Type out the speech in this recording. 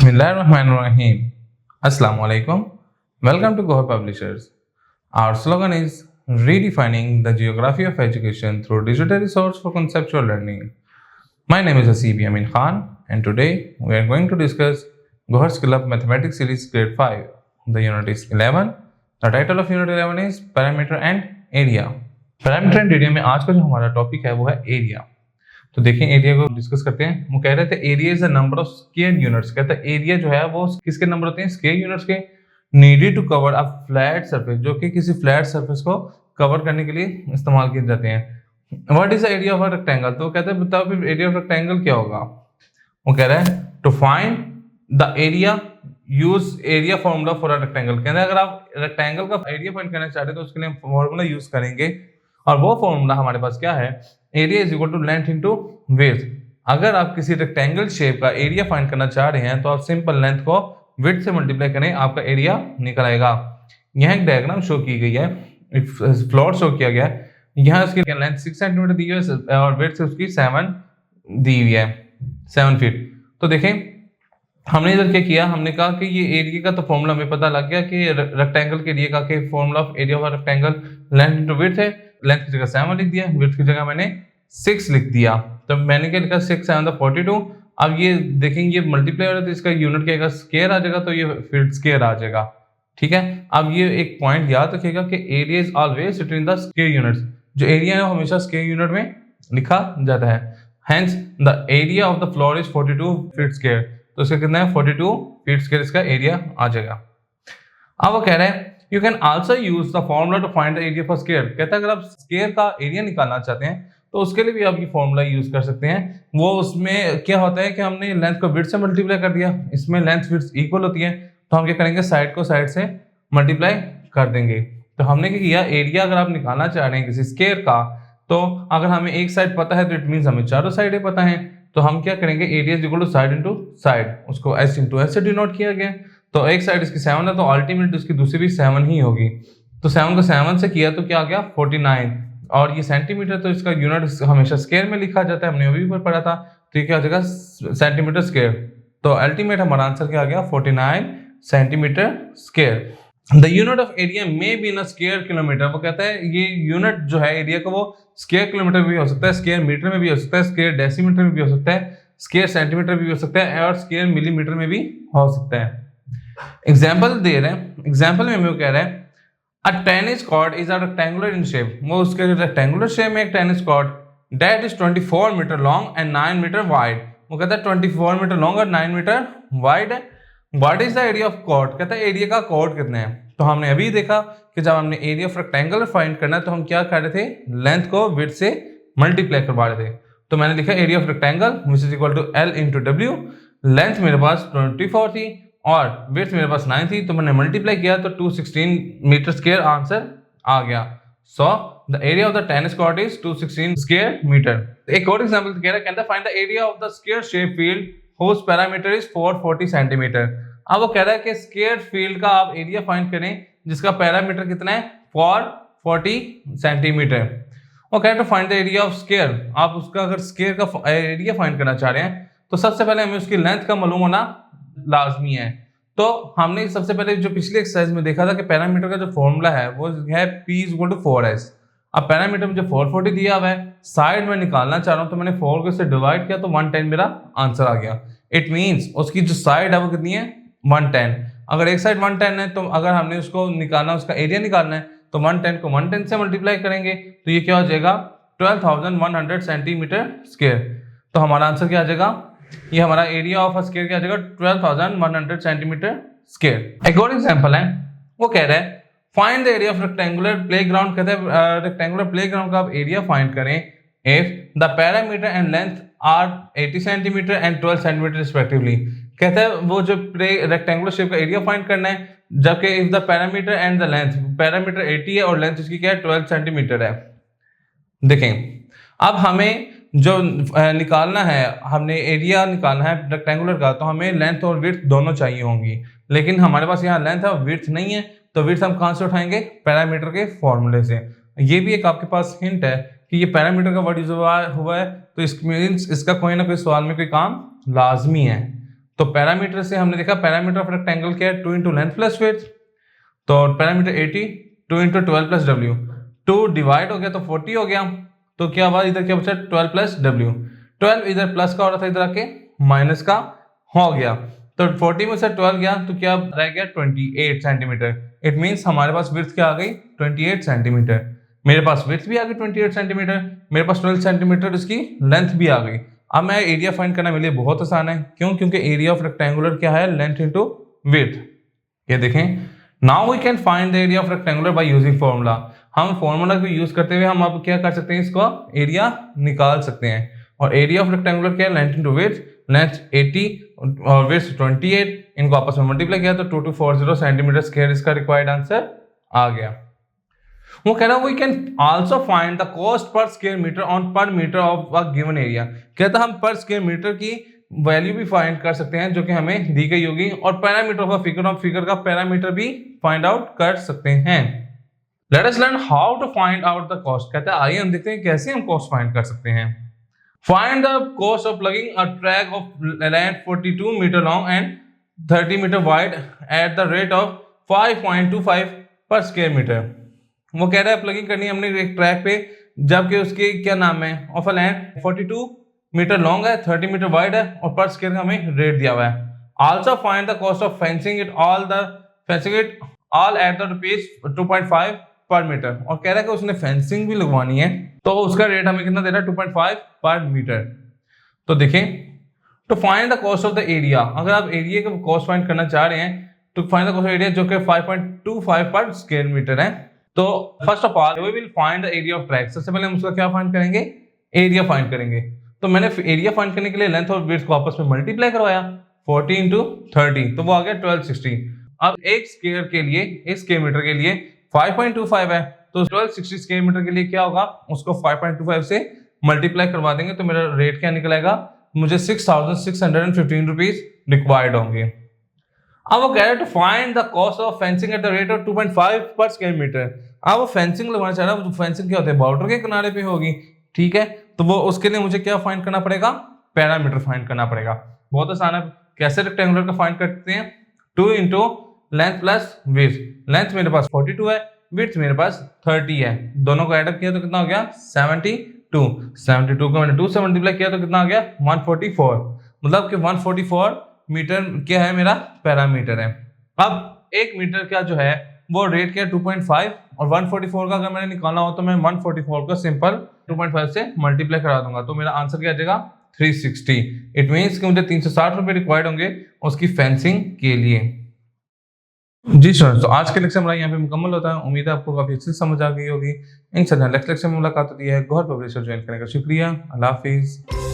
Bismillahirrahmanirrahim. Assalamu alaikum. Welcome to Gohar Publishers. Our slogan is redefining the geography of education through digital resource for conceptual learning. My name is Hasib Yamin Khan, and today we are going to discuss Gohar Skill Up Mathematics Series Grade 5. The unit is 11. The title of unit 11 is Parameter and Area. Parameter and Area में आज का जो हमारा topic है वो है area. तो देखें एरिया को डिस्कस करते हैं. वो कह रहे थे area is the number of square units. कहता है एरिया जो है वो किसके नंबर होते हैं, स्क्वायर यूनिट्स के, needed to cover a flat surface, जो कि किसी फ्लैट सरफेस को कवर करने के लिए इस्तेमाल किए जाते हैं. What is the area of a rectangle. तो कहते हैं बताओ फिर एरिया ऑफ रेक्टेंगल क्या होगा. वो कह रहा है to find the area use area formula for a rectangle. कहते हैं अगर आप रेक्टेंगल का एरिया फाइंड करना चाहते हैं तो उसके लिए फॉर्मूला यूज करेंगे, और वो फॉर्मूला हमारे पास क्या है, area is equal to length into width. अगर आप किसी रेक्टेंगल शेप का एरिया फाइंड करना चाह रहे हैं तो आप सिंपल लेंथ को विड्थ से मल्टीप्लाई करें, आपका एरिया निकल आएगा. यहाँ एक डायग्राम शो की गई है, एक फ्लोर शो किया गया है. यहाँ उसकी लेंथ 6 सेंटीमीटर दी हुई है और विड्थ उसकी 7 दी हुई है, 7 फीट. तो देखें हमने इधर क्या किया, हमने कहा कि ये एरिया का तो फॉर्मूला हमें पता लग गया कि रेक्टेंगल के एरिया का formula of area of rectangle length into width है. लेंथ की जगह 7 लिख दिया, विड्थ की जगह मैंने 6 लिख दिया. तो मैंने क्या लिखा, 6 7 42. अब ये देखेंगे ये मल्टीप्लाई हो रहा है तो इसका यूनिट क्या आएगा, स्क्वायर आ जाएगा, तो ये फिर स्क्वायर आ जाएगा. ठीक है. अब ये एक पॉइंट याद रखिएगा कि area is always written in the square units. जो एरिया है वो हमेशा स्क्वायर यूनिट में लिखा जाता है. Hence the area of the floor is 42 feet square. तो इसका कितना है, 42 फीट स्क्वायर इसका एरिया आ जाएगा. अब वो कह रहे हैं you can also use the formula to find the area for square. कहता है अगर आप स्क्वायर का एरिया निकालना चाहते हैं तो उसके लिए भी आप ये फॉर्मूला यूज कर सकते हैं. वो उसमें क्या होता है कि हमने लेंथ को विड्थ से मल्टीप्लाई कर दिया, इसमें लेंथ विड्थ इक्वल होती है, तो हम क्या करेंगे, साइड को साइड से मल्टीप्लाई कर देंगे. तो हमने क्या किया, एरिया अगर आप निकालना चाह रहे हैं किसी स्क्वायर का, तो अगर हमें एक साइड पता है तो इट मीन्स हमें चारों साइडें पता है. तो हम क्या करेंगे, area is equal to side into side, उसको s इंटू s से डिनोट किया गया. तो एक साइड इसकी 7 है तो अल्टीमेट उसकी दूसरी भी 7 ही होगी. तो 7 को 7 से किया तो क्या आ गया, 49. और ये सेंटीमीटर, तो इसका यूनिट हमेशा स्क्वायर में लिखा जाता है, हमने अभी ऊपर पढ़ा था. तो ये क्या हो जाएगा, सेंटीमीटर स्क्वायर. तो अल्टीमेट हमारा आंसर क्या आ गया, 49 centimetre square. The unit of area में बी इन स्क्वायर किलोमीटर. वो कहता है ये यूनिट जो है एरिया का वो स्क्वायर किलोमीटर भी हो सकता है, स्क्वायर मीटर में भी हो सकता है, स्क्वायर डेसीमीटर में भी हो सकता है, स्क्वायर सेंटीमीटर भी हो सकता है, और स्क्वायर मिलीमीटर में भी हो सकता है. एग्जाम्पल दे रहे हैं. एग्जाम्पल में हमें कह रहे हैं a tennis court is a rectangular in shape. वो उसके रेक्टेंगुलर शेप में एक tennis court that is 24 metre long and 9 metre wide. वो कहता है 24 मीटर लॉन्ग और 9 मीटर वाइड है. What is the area of court. कहता है एरिया का कॉर्ट कितना है. तो हमने अभी देखा कि जब हमने एरिया ऑफ रेक्टेंगल फाइंड करना है तो हम क्या कर रहे थे, लेंथ को विड्थ से मल्टीप्लाई करवा रहे थे. तो मैंने लिखा area of rectangle which is equal to L into W. Length मेरे पास 24 थी और विड्थ मेरे पास 9 थी, तो मैंने मल्टीप्लाई किया तो 216 मीटर स्क्वायर आंसर आ गया. So the area of the tennis court is 216 square metre. एक और एग्जांपल कह रहा है, can the find the area of the square shape field whose parameter is 440 centimetre. अब वो कह रहा है कि स्क्वायर फील्ड का आप एरिया फाइंड करें जिसका पैरामीटर कितना है, 440 सेंटीमीटर. वो कह रहा है to find the area of square. आप उसका अगर स्क्वायर का एरिया फाइंड करना चाह रहे हैं तो सबसे पहले हमें उसकी लेंथ का मालूम होना लाजमी है. तो हमने सबसे पहले जो पिछले एक्सरसाइज में देखा था कि पैरामीटर का जो फॉर्मूला है वो है P is equal to 4S. अब पैरामीटर मुझे 440 दिया हुआ है, साइड में निकालना चाह रहा हूँ तो मैंने 4 को इससे डिवाइड किया तो 110 मेरा आंसर आ गया. इट मीन्स उसकी जो साइड है वो कितनी है, 110. अगर एक साइड 110 है तो अगर हमने उसको निकालना, उसका एरिया निकालना है तो 110 को 110 से मल्टीप्लाई करेंगे तो ये क्या हो जाएगा, 12,100 सेंटीमीटर स्क्वायर. तो हमारा आंसर क्या आ जाएगा, ये हमारा एरिया ऑफ स्क्वायर क्या आ जाएगा, 12,100 सेंटीमीटर स्क्वायर. एक और एग्जांपल है, वो कह रहा है find the area of rectangular playground. कहते हैं रेक्टेंगुलर प्लेग्राउंड का आप एरिया फाइंड करें if the parameter and length are 80 centimetre and 12 centimetre respectively. कहते हैं वो जो रेक्टेंगुलर शेप का एरिया फाइंड करना है, जबकि if the parameter and the length, parameter 80 है और लेंथ उसकी क्या है, 12 सेंटीमीटर है. देखें अब हमें जो निकालना है, हमने एरिया निकालना है रेक्टेंगुलर का, तो हमें लेंथ और विड्थ दोनों चाहिए होंगी, लेकिन हमारे पास यहाँ लेंथ और विड्थ नहीं है. तो विड्थ हम कहाँ से उठाएंगे, पैरामीटर के फॉर्मूले से. ये भी एक आपके पास हिंट है कि ये पैरामीटर का वर्ड यूज हुआ है, तो इसका कोई ना कोई सवाल में कोई काम लाजमी है. तो पैरामीटर से हमने देखा पैरामीटर ऑफ रेक्टेंगल क्या है, 2 इंटू लेंथ प्लस विड्थ, तो parameter 80, 2 into 12 plus W, 2 divide हो गया तो 40 हो गया, तो क्या हुआ इधर क्या बचा 12 प्लस डब्ल्यू, 12 इधर प्लस का हो रहा था इधर आके माइनस का हो गया, तो 40 में से 12 गया तो क्या रह गया 28 सेंटीमीटर। इट मींस हमारे पास विड्थ क्या आ गई 28 सेंटीमीटर, मेरे पास विड्थ भी आ गई 28 सेंटीमीटर, मेरे पास 12 सेंटीमीटर इसकी लेंथ भी आ गई। अब मैं एरिया फाइंड करना मेरे लिए बहुत आसान है, क्यों, क्योंकि एरिया ऑफ रेक्टेंगुलर क्या है लेंथ इनटू विड्थ। ये देखें, now we can find the area of rectangular by using formula. हम फॉर्मूला को यूज करते हुए हम अब क्या कर सकते हैं, इसको एरिया निकाल सकते हैं। और एरिया ऑफ रेक्टेंगुलर क्या है लेंथ इनटू विड्थ, लेंथ 80 और विड्थ 28, इनको आपस में मल्टीप्लाई किया तो 2240 सेंटीमीटर स्क्वायर इसका रिक्वायर्ड आंसर आ गया। वो कह रहा है we can also find the cost per square metre on per metre of a given area. कहता है हम पर स्क्वायर मीटर की वैल्यू भी फाइंड कर सकते हैं जो कि हमें दी गई होगी, और पैरामीटर ऑफ अ फिगर का पैरामीटर भी फाइंड आउट कर सकते हैं। Let us learn how to find out the cost. कहता है आइए हम देखते हैं कैसे हम कॉस्ट फाइंड कर सकते हैं। Find the cost of plugging a track of length 42 metre long and 30 metre wide at the rate of 5.25 per square metre. वो कह रहा है प्लगिंग करनी है हमने एक ट्रैक पे, जबकि उसके क्या नाम है of a land 42 metre long है, 30 मीटर वाइड है और पर स्क्वायर का हमें रेट दिया हुआ है। Also find the cost of fencing it all at the rupees 2.5 पर मीटर। और कह रहा है कि उसने फेंसिंग भी लगवानी है तो उसका रेट हमें कितना दे रहा है 2.5 पर मीटर। तो देखें, to find the cost of the area, अगर आप एरिया का कॉस्ट फाइंड करना चाह रहे हैं तो find the cost of area जो कि 5.25 पर स्क्वायर मीटर है। तो first of all we will find the area of track. सबसे पहले हम उसका क्या फाइंड करेंगे, एरिया फाइंड करेंगे। तो मैंने एरिया फाइंड करने के लिए लेंथ और विड्थ को आपस में मल्टीप्लाई करवाया 40 इंटू 30, तो वो आ गया 1260। अब एक स्क्वायर के लिए, एक स्क्वायर मीटर के लिए 5.25 है, तो 1260 स्क्वायर मीटर के लिए क्या होगा, उसको 5.25 से मल्टीप्लाई करवा देंगे तो मेरा रेट क्या निकलेगा, मुझे 6,615 रुपीज रिक्वायर्ड होंगे। अब वो कह रहे हैं to find the cost of fencing at the rate of 2.5 per square metre. अब वो फेंसिंग लगवाना चाह रहा है, फेंसिंग क्या होता है बॉर्डर के किनारे पे होगी, ठीक है, तो वो उसके लिए मुझे क्या फाइंड करना पड़ेगा, पैरामीटर फाइंड करना पड़ेगा। बहुत आसान है, कैसे रेक्टेंगुलर का फाइंड करते हैं, 2 into length plus width. Length मेरे पास 42 है, विड्थ मेरे पास 30 है, दोनों को एडअप किया तो कितना हो गया 72 को मैंने 2 से मल्टीप्लाई किया तो कितना आ गया 144, मतलब कि 144 मीटर क्या है मेरा पैरामीटर है। अब एक मीटर का जो है वो रेट क्या है 2.5, और 144 का अगर मैंने निकालना हो तो मैं 144 को सिंपल 2.5 से मल्टीप्लाई करा दूंगा, तो मेरा आंसर क्या आ जाएगा 360। इट मीन्स कि मुझे 360 रुपए रिक्वायर्ड होंगे उसकी फेंसिंग के लिए। जी सर, तो आज के लेक्चर हमारा यहाँ पे मुकम्मल होता है। उम्मीद है आपको काफी अच्छी समझ आ गई होगी। इंशाल्लाह नेक्स्ट लेक्चर में मुलाकात होती है। गौहर पब्लिशर ज्वाइन करने का शुक्रिया। अल्लाह हाफिज।